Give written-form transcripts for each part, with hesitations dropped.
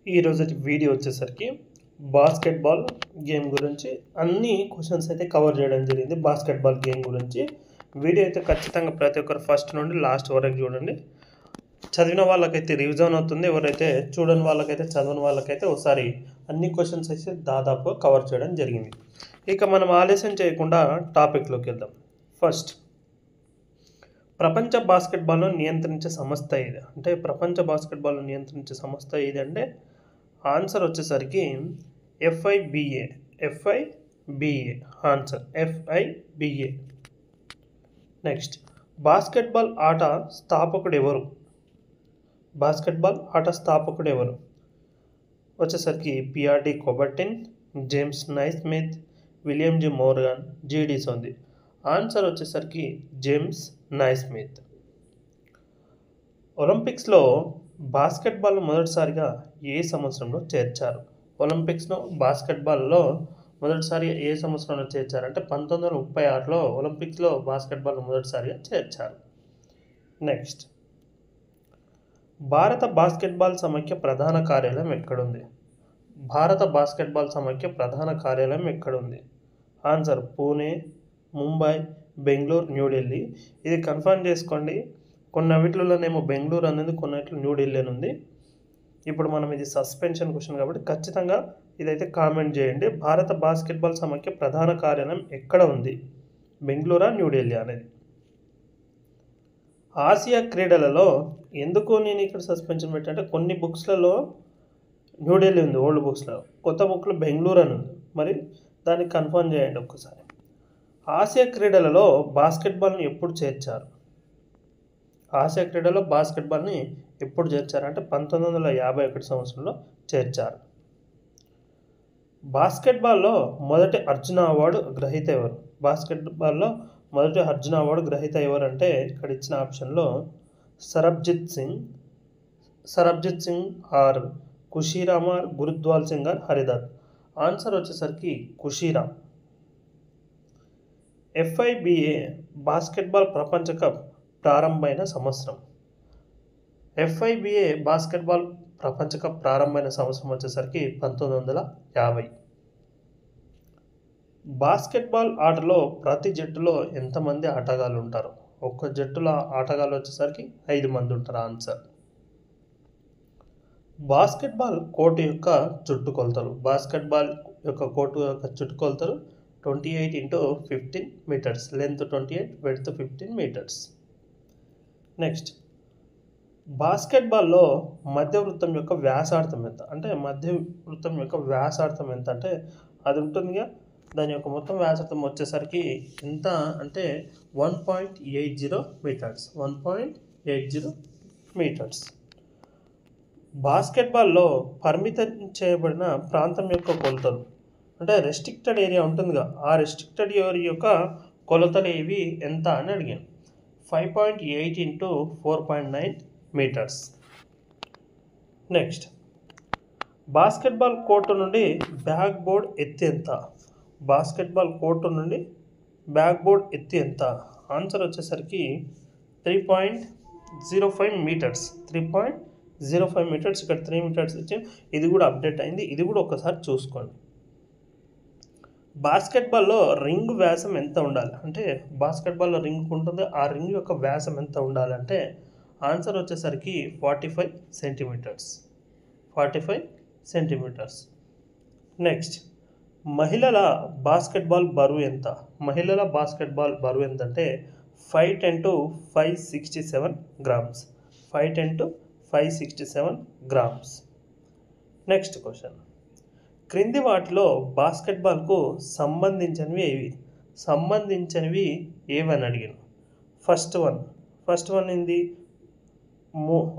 ఈరోజు వీడియో వచ్చేసరికి basketball game గురించి అన్ని క్వశ్చన్స్ అయితే కవర్ చేయడం జరిగింది. బాస్కెట్బాల్ గేమ్ గురించి వీడియో అయితే ఖచ్చితంగా ప్రతి ఒక్కరు ఫస్ట్ నుండి లాస్ట్ వరకు చూడండి. చదివిన వాళ్ళకైతే రివిజన్ అవుతుంది, ఎవరైతే చూడని వాళ్ళకైతే చదవని వాళ్ళకైతే ఒకసారి అన్ని క్వశ్చన్స్ అయితే దాదాపు కవర్ చేయడం జరిగింది. ఇక మనం ఆలస్యం చేయకుండా టాపిక్లోకి వెళ్దాం. ఫస్ట్, ప్రపంచ బాస్కెట్బాల్ను నియంత్రించే సంస్థ ఇది. అంటే ప్రపంచ బాస్కెట్బాల్ను నియంత్రించే సంస్థ ఇది అంటే ఆన్సర్ వచ్చేసరికి FIBA. FIBA answer FIBA. Next, basketball ఆట స్థాపకుడు ఎవరు? బాస్కెట్బాల్ ఆట స్థాపకుడు ఎవరు వచ్చేసరికి PRD Coubertin, James Naismith, William G Morgan, GD Sondhi. Answer వచ్చేసరికి జేమ్స్ నైస్మిత్. ఒలింపిక్స్లో బాస్కెట్బాల్ను మొదటిసారిగా ఏ సంవత్సరంలో చేర్చారు? ఒలింపిక్స్లో బాస్కెట్బాల్లో మొదటిసారిగా ఏ సంవత్సరంలో చేర్చారంటే 1936లో ఒలింపిక్స్లో బాస్కెట్బాల్ను మొదటిసారిగా చేర్చారు. నెక్స్ట్, భారత బాస్కెట్బాల్ సమైక్య ప్రధాన కార్యాలయం ఎక్కడుంది? భారత బాస్కెట్బాల్ సమైక్య ప్రధాన కార్యాలయం ఎక్కడుంది? ఆన్సర్ పూణే, ముంబై, బెంగళూరు, న్యూఢిల్లీ. ఇది కన్ఫర్మ్ చేసుకోండి. కొన్నిటిలోనేమో బెంగళూరు అనేది, కొన్నిట్లో న్యూఢిల్లీ అని ఉంది. ఇప్పుడు మనం ఇది సస్పెన్షన్ క్వశ్చన్ కాబట్టి ఖచ్చితంగా ఇదైతే కామెంట్ చేయండి. భారత బాస్కెట్బాల్ సమైక్య ప్రధాన కార్యాలయం ఎక్కడ ఉంది, బెంగళూరా న్యూఢిల్లీ అనేది. ఆసియా క్రీడలలో ఎందుకు నేను ఇక్కడ సస్పెన్షన్ పెట్టంటే కొన్ని బుక్స్లలో న్యూఢిల్లీ ఉంది, ఓల్డ్ బుక్స్లో, కొత్త బుక్లో బెంగళూరు అని ఉంది. మరి దాన్ని కన్ఫర్మ్ చేయండి ఒక్కసారి. ఆసియా క్రీడలలో బాస్కెట్బాల్ని ఎప్పుడు చేర్చారు? ఆసియా క్రీడలో బాస్కెట్బాల్ని ఎప్పుడు చేర్చారంటే 1951 సంవత్సరంలో చేర్చారు. బాస్కెట్బాల్లో మొదటి అర్జున అవార్డు గ్రహీత ఎవరు? బాస్కెట్బాల్లో మొదటి అర్జున అవార్డు గ్రహీత ఎవరంటే ఇక్కడ ఇచ్చిన ఆప్షన్లో Sarabjit Singh or Khushiram or Gurdwal Singh or Haridat. Answer వచ్చేసరికి ఖుషీరామ్. FIBA బాస్కెట్బాల్ ప్రపంచ కప్ ప్రారంభమైన సంవత్సరం. FIBA బాస్కెట్బాల్ ప్రపంచ కప్ ప్రారంభమైన సంవత్సరం వచ్చేసరికి 1950. బాస్కెట్బాల్ ఆటలో ప్రతి జట్టులో ఎంతమంది ఆటగాళ్ళు ఉంటారు? ఒక్క జట్టులో ఆటగాళ్ళు వచ్చేసరికి 5 మంది ఉంటారు. ఆన్సర్. బాస్కెట్బాల్ కోర్టు యొక్క చుట్టుకొలతలు. బాస్కెట్బాల్ యొక్క కోర్టు యొక్క చుట్టుకొలతలు 28x15 metres. Length 28, width 15 metres. Next, బాస్కెట్బాల్లో మధ్యవృత్తం యొక్క వ్యాసార్థం ఎంత? అంటే మధ్యవృత్తం యొక్క వ్యాసార్థం ఎంత అంటే అది ఉంటుందిగా, దాని యొక్క మొత్తం వ్యాసార్థం వచ్చేసరికి ఎంత అంటే 1.80 మీటర్స్. 1.80 మీటర్స్. బాస్కెట్బాల్లో పరిమితం చేయబడిన ప్రాంతం యొక్క కొలతలు అంటే రెస్ట్రిక్టెడ్ ఏరియా ఉంటుందిగా, ఆ రెస్ట్రిక్టెడ్ ఏరియా యొక్క కొలతలు ఏవి ఎంత అని అడిగాను. 5.8 × 4.9 మీటర్స్. నెక్స్ట్, బాస్కెట్బాల్ కోర్టు నుండి బ్యాక్ బోర్డ్ ఎత్తు ఎంత? బాస్కెట్బాల్ కోర్టు నుండి బ్యాక్ బోర్డ్ ఎత్తు ఎంత? ఆన్సర్ వచ్చేసరికి 3.05 మీటర్స్. 3.05 మీటర్స్. ఇక్కడ 3 మీటర్స్ ఇచ్చి ఇది కూడా అప్డేట్ అయింది, ఇది కూడా ఒకసారి చూసుకోండి. బాస్కెట్బాల్లో రింగ్ వ్యాసం ఎంత ఉండాలి? అంటే బాస్కెట్బాల్లో రింగ్ ఉంటుంది, ఆ రింగ్ యొక్క వ్యాసం ఎంత ఉండాలంటే ఆన్సర్ వచ్చేసరికి 45 సెంటీమీటర్స్. 45 సెంటీమీటర్స్. నెక్స్ట్, మహిళల బాస్కెట్బాల్ బరువు ఎంత? మహిళల బాస్కెట్బాల్ బరువు ఎంత అంటే 510 × 567 గ్రామ్స్. 510 × 567 గ్రామ్స్. నెక్స్ట్ క్వశ్చన్, క్రింది వాటిలో బాస్కెట్బాల్కు సంబంధించినవి ఏవని అడిగాను. ఫస్ట్ వన్ ఏంది?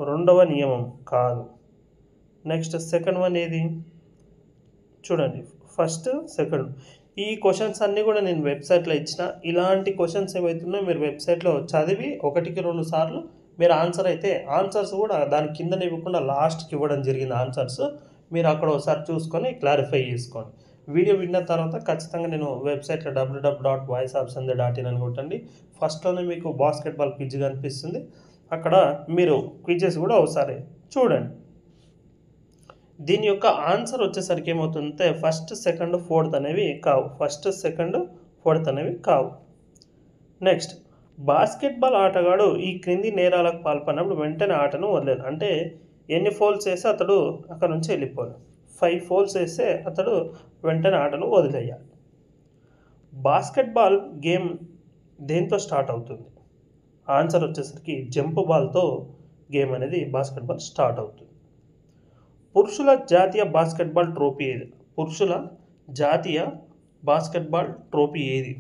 రెండవ నియమం కాదు. నెక్స్ట్ సెకండ్ వన్ ఏది? చూడండి, ఫస్ట్ సెకండ్. ఈ క్వశ్చన్స్ అన్నీ కూడా నేను వెబ్సైట్లో ఇచ్చిన. ఇలాంటి క్వశ్చన్స్ ఏవైతున్నాయో మీరు వెబ్సైట్లో చదివి 1-2 సార్లు మీరు ఆన్సర్స్ కూడా దాని కిందనే ఇవ్వకుండా లాస్ట్కి ఇవ్వడం జరిగింది. ఆన్సర్స్ మీరు అక్కడ ఒకసారి చూసుకొని క్లారిఫై చేసుకోండి. వీడియో విన్న తర్వాత ఖచ్చితంగా నేను వెబ్సైట్లో www.voiceofsandhi.in అని కొట్టండి. ఫస్ట్లోనే మీకు బాస్కెట్బాల్ క్విజ్ కనిపిస్తుంది, అక్కడ మీరు క్విజెస్ కూడా ఒకసారి చూడండి. దీని యొక్క ఆన్సర్ వచ్చేసరికి ఏమవుతుందంటే ఫస్ట్ సెకండ్ ఫోర్త్ అనేవి కావు. ఫస్ట్ సెకండ్ ఫోర్త్ అనేవి కావు. నెక్స్ట్, బాస్కెట్బాల్ ఆటగాడు ఈ క్రింది నేరాలకు పాల్పడినప్పుడు వెంటనే ఆటను వదిలేదు. అంటే ఎన్ని ఫౌల్స్ వేస్తే అతడు అక్కడ నుంచి వెళ్ళిపోవాలి. 5 ఫౌల్స్ వేస్తే అతడు వెంటనే ఆటను వదిలేయాలి. బాస్కెట్బాల్ గేమ్ దేంతో స్టార్ట్ అవుతుంది? ఆన్సర్ వచ్చేసరికి జంప్ బాల్తో గేమ్ అనేది బాస్కెట్బాల్ స్టార్ట్ అవుతుంది. పురుషుల జాతీయ బాస్కెట్బాల్ ట్రోఫీ ఏది? పురుషుల జాతీయ బాస్కెట్బాల్ ట్రోఫీ ఏది?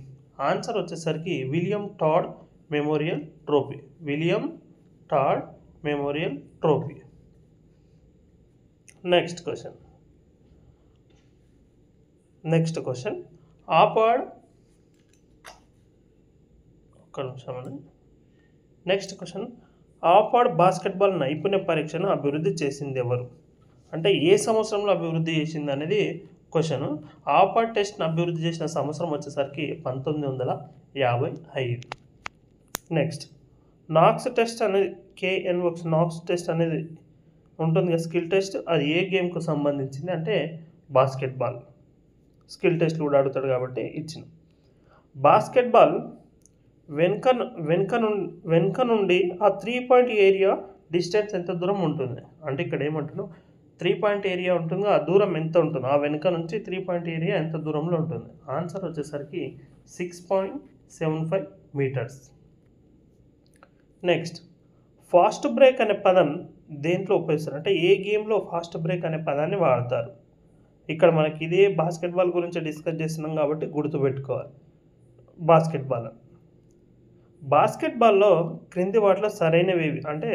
ఆన్సర్ వచ్చేసరికి William టాడ్ memorial trophy. William టాడ్ memorial trophy. Next question ఆపాడ్ ఒక్క నిమిషం అండి. నెక్స్ట్ క్వశ్చన్, ఆపాడ్ బాస్కెట్బాల్ నైపుణ్య పరీక్షను అభివృద్ధి చేసింది ఎవరు? అంటే ఏ సంవత్సరంలో అభివృద్ధి చేసింది అనేది క్వశ్చన్. ఆపాడ్ టెస్ట్ని అభివృద్ధి చేసిన సంవత్సరం వచ్చేసరికి 1955. నెక్స్ట్, నాక్స్ టెస్ట్ అనేది KNOX నాక్స్ టెస్ట్ అనేది ఉంటుంది కదా, స్కిల్ టెస్ట్. అది ఏ గేమ్కు సంబంధించింది అంటే బాస్కెట్బాల్. స్కిల్ టెస్ట్లు కూడా అడుగుతాడు కాబట్టి ఇచ్చిన. బాస్కెట్బాల్ వెనుక నుండి ఆ 3 పాయింట్ ఏరియా డిస్టెన్స్ ఎంత దూరం ఉంటుంది? అంటే ఇక్కడ ఏమంటున్నావు, 3 పాయింట్ ఏరియా ఉంటుంది, ఆ దూరం ఎంత ఉంటుంది? ఆ వెనుక నుంచి 3 పాయింట్ ఏరియా ఎంత దూరంలో ఉంటుంది? ఆన్సర్ వచ్చేసరికి 6.75 మీటర్స్. నెక్స్ట్, ఫాస్ట్ బ్రేక్ అనే పదం దేంట్లో ఉపయోగిస్తారు? అంటే ఏ గేమ్లో ఫాస్ట్ బ్రేక్ అనే పదాన్ని వాడతారు? ఇక్కడ మనకి ఇదే బాస్కెట్బాల్ గురించి డిస్కస్ చేస్తున్నాం కాబట్టి గుర్తుపెట్టుకోవాలి. బాస్కెట్బాల్లో క్రింది వాటిలో సరైనవి ఏవి? అంటే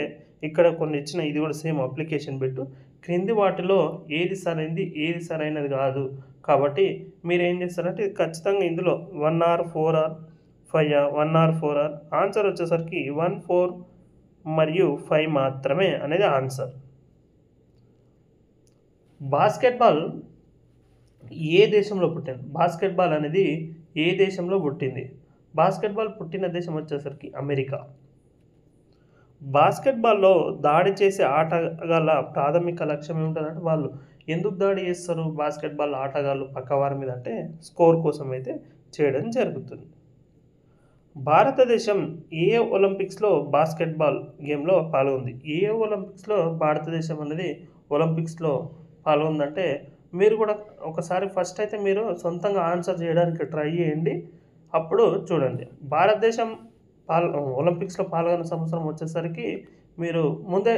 ఇక్కడ కొన్ని ఇచ్చిన, ఇది కూడా సేమ్ అప్లికేషన్ పెట్టు. క్రింది వాటిలో ఏది సరైనది ఏది సరైనది కాదు. కాబట్టి మీరు ఏం చేస్తారంటే ఖచ్చితంగా ఇందులో 1 or 4 or 5 1 or 4 or answer వచ్చేసరికి 1, 4 మరియు 5 మాత్రమే అనేది ఆన్సర్. బాస్కెట్బాల్ ఏ దేశంలో పుట్టింది? బాస్కెట్బాల్ అనేది ఏ దేశంలో పుట్టింది? బాస్కెట్బాల్ పుట్టిన దేశం వచ్చేసరికి అమెరికా. బాస్కెట్బాల్లో దాడి చేసే ఆటగాళ్ళ ప్రాథమిక లక్ష్యం ఏముంటుందంటే, వాళ్ళు ఎందుకు దాడి చేస్తారు బాస్కెట్బాల్ ఆటగాళ్ళు పక్కవారి మీద అంటే స్కోర్ కోసం అయితే చేయడం జరుగుతుంది. భారతదేశం ఏ ఒలింపిక్స్లో బాస్కెట్బాల్ గేమ్లో పాల్గొంది? ఏ ఒలింపిక్స్లో భారతదేశం అనేది ఒలింపిక్స్లో పాల్గొందంటే, మీరు కూడా ఒకసారి ఫస్ట్ అయితే మీరు సొంతంగా ఆన్సర్ చేయడానికి ట్రై చేయండి. అప్పుడు చూడండి, భారతదేశం ఒలింపిక్స్లో పాల్గొన్న సంవత్సరం వచ్చేసరికి మీరు ముందే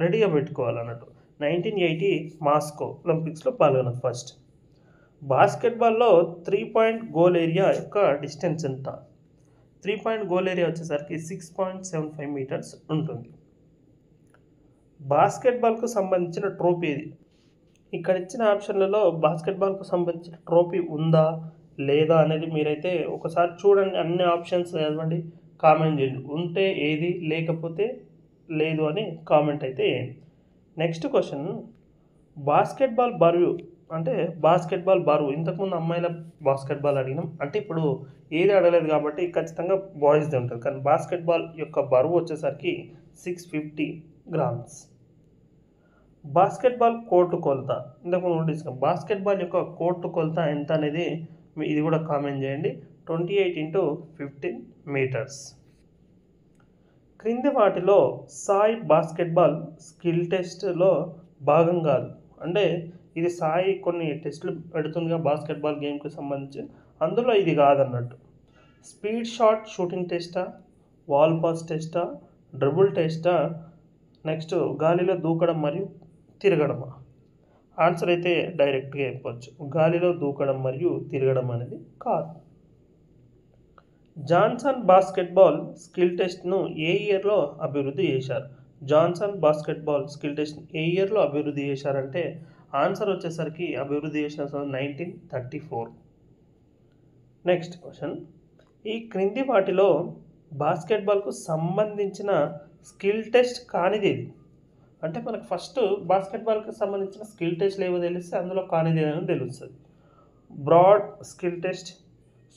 రెడీగా పెట్టుకోవాలన్నట్టు. 1980 మాస్కో ఒలింపిక్స్లో పాల్గొన్నది ఫస్ట్. బాస్కెట్బాల్లో 3 పాయింట్ గోల్ ఏరియా యొక్క డిస్టెన్స్ ఎంత? 3 పాయింట్ గోల్ ఏరియా వచ్చేసరికి 6.75 మీటర్స్ ఉంటుంది. బాస్కెట్బాల్కు సంబంధించిన ట్రోఫీ ఏది? ఇక్కడ ఇచ్చిన ఆప్షన్లలో బాస్కెట్బాల్కు సంబంధించిన ట్రోఫీ ఉందా లేదా అనేది మీరైతే ఒకసారి చూడండి. అన్ని ఆప్షన్స్ చదవండి, కామెంట్ చేయండి. ఉంటే ఏది, లేకపోతే లేదు అని కామెంట్ అయితే చేయండి. నెక్స్ట్ క్వశ్చన్, బాస్కెట్బాల్ బరువు అంటే బాస్కెట్బాల్ బరువు. ఇంతకుముందు అమ్మాయిల బాస్కెట్బాల్ అడిగినాం, అంటే ఇప్పుడు ఏది అడగలేదు కాబట్టి ఖచ్చితంగా బాయ్స్ది ఉంటుంది. కానీ బాస్కెట్బాల్ యొక్క బరువు వచ్చేసరికి 650 grams. బాస్కెట్బాల్ కోర్టు కొలత ఇంతకుముందు తీసుకున్నాం. బాస్కెట్బాల్ యొక్క కోర్టు కొలత ఎంత అనేది ఇది కూడా కామెంట్ చేయండి. 28x15 metres. క్రింది వాటిలో సాయి బాస్కెట్బాల్ స్కిల్ టెస్ట్లో భాగం కాదు. అంటే ఇది సాయి కొన్ని టెస్టులు పెడుతుందిగా బాస్కెట్బాల్ గేమ్కి సంబంధించి, అందులో ఇది కాదన్నట్టు. స్పీడ్ షాట్ షూటింగ్ టెస్టా, వాల్ పాస్ టెస్టా, డ్రిబుల్ టెస్టా, నెక్స్ట్ గాలిలో దూకడం మరియు తిరగడమా? ఆన్సర్ అయితే డైరెక్ట్గా చెప్పవచ్చు, గాలిలో దూకడం మరియు తిరగడం అనేది కాదు. జాన్సన్ బాస్కెట్బాల్ స్కిల్ టెస్ట్ను ఏ ఇయర్లో అభివృద్ధి చేశారు? జాన్సన్ బాస్కెట్బాల్ స్కిల్ టెస్ట్ ఏ ఇయర్లో అభివృద్ధి చేశారంటే ఆన్సర్ వచ్చేసరికి అభివృద్ధి చేసిన 1934. నెక్స్ట్ క్వశ్చన్, ఈ క్రింది వాటిలో బాస్కెట్బాల్కు సంబంధించిన స్కిల్ టెస్ట్ కానిది. అంటే మనకు ఫస్ట్ బాస్కెట్బాల్కి సంబంధించిన స్కిల్ టెస్ట్లు ఏవో తెలిస్తే అందులో కానిది అని తెలుస్తుంది. బ్రాడ్ స్కిల్ టెస్ట్,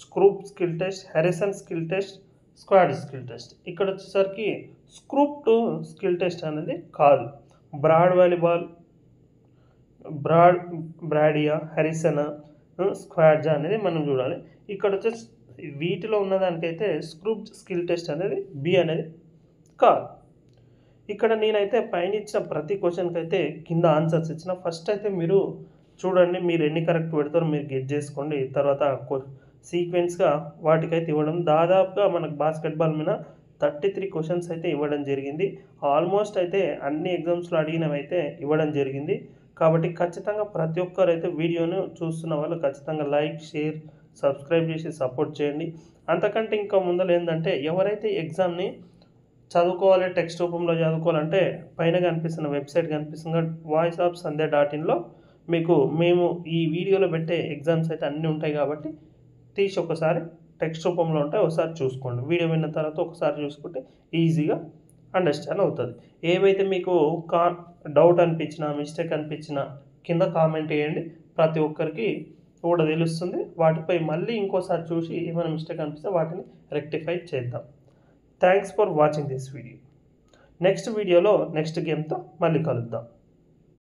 స్క్రూప్ skill test, Harrison skill test, squad skill test. ఇక్కడ వచ్చేసరికి స్క్రూప్ 2 స్కిల్ టెస్ట్ అనేది కాదు. బ్రాడ్ వాలీబాల్, బ్రాడియా, హరిసనా, స్క్వాడ్జా అనేది మనం చూడాలి. ఇక్కడ వచ్చేసి వీటిలో ఉన్నదానికైతే స్క్రూప్ స్కిల్ టెస్ట్ అనేది బి అనేది కాదు. ఇక్కడ నేనైతే పైన ఇచ్చిన ప్రతి క్వశ్చన్కి అయితే కింద ఆన్సర్స్ ఇచ్చిన. ఫస్ట్ అయితే మీరు చూడండి, మీరు ఎన్ని కరెక్ట్ పెడతారో మీరు గెట్ చేసుకోండి. తర్వాత సీక్వెన్స్గా వాటికైతే ఇవ్వడం, దాదాపుగా మనకు బాస్కెట్బాల్ మీద 33 క్వశ్చన్స్ అయితే ఇవ్వడం జరిగింది. ఆల్మోస్ట్ అయితే అన్ని ఎగ్జామ్స్లో అడిగినవి అయితే ఇవ్వడం జరిగింది. కాబట్టి ఖచ్చితంగా ప్రతి ఒక్కరైతే వీడియోను చూస్తున్న వాళ్ళు ఖచ్చితంగా లైక్, షేర్, సబ్స్క్రైబ్ చేసి సపోర్ట్ చేయండి. అంతకంటే ఇంకా ముందర ఏంటంటే, ఎవరైతే ఎగ్జామ్ని చదువుకోవాలి, టెక్స్ట్ రూపంలో చదువుకోవాలంటే పైన కనిపిస్తున్న వెబ్సైట్ కనిపిస్తున్న voiceofsandhya.inలో మీకు మేము ఈ వీడియోలో పెట్టే ఎగ్జామ్స్ అయితే అన్నీ ఉంటాయి. కాబట్టి తీసి ఒకసారి టెక్స్ట్ రూపంలో ఉంటాయి, ఒకసారి చూసుకోండి. వీడియో విన్న తర్వాత ఒకసారి చూసుకుంటే ఈజీగా అండర్స్టాండ్ అవుతుంది. ఏవైతే మీకు డౌట్ అనిపించినా, మిస్టేక్ అనిపించినా కింద కామెంట్ చేయండి. ప్రతి ఒక్కరికి కూడా తెలుస్తుంది. వాటిపై మళ్ళీ ఇంకోసారి చూసి ఏమైనా మిస్టేక్ అనిపిస్తే వాటిని రెక్టిఫై చేద్దాం. Thanks for watching this video. Next వీడియోలో నెక్స్ట్ గేమ్తో మళ్ళీ కలుద్దాం.